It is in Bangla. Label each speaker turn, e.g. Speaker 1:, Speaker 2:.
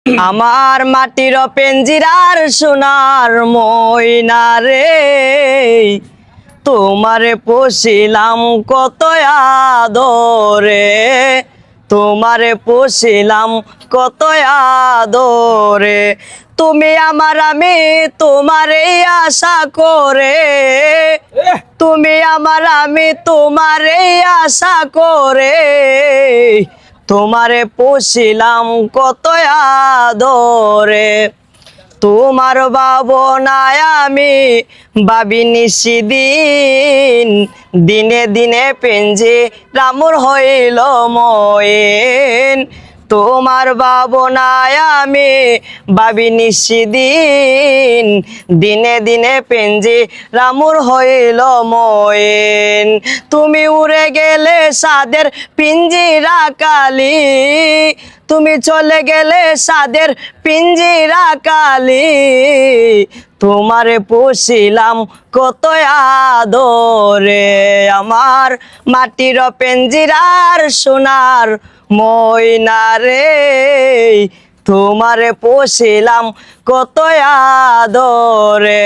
Speaker 1: আমার মাটির পেঞ্জিরার সোনার ময়না রে, তোমারে পোষিলাম কত আদরে, তোমারে পোষিলাম কত আদরে। তুমি আমার আমি তোমারে আশা করে, তুমি আমার আমি তোমারে আশা করে, তোমারে পোষিলাম কত আদরে। তোমার ভাবনায় আমি ভাবি নিশিদিন, দিনে দিনে পেঞ্জিরামুর হইল ময়ন। তোমার ভাবনায় আমি ভাবি নিশিদিন, দিনে দিনে পেঞ্জিরামুর হইল ময়ন। তুমি উড়ে গেলে সাদের পিঞ্জিরা কালি, তুমি চলে গেলে সাদের পিঞ্জিরা কালি, তোমারে পোষিলাম কত আদরে। আমার মাটির পেঞ্জিরার সোনার ময়না রে, তোমারে পোষিলাম কত আদরে।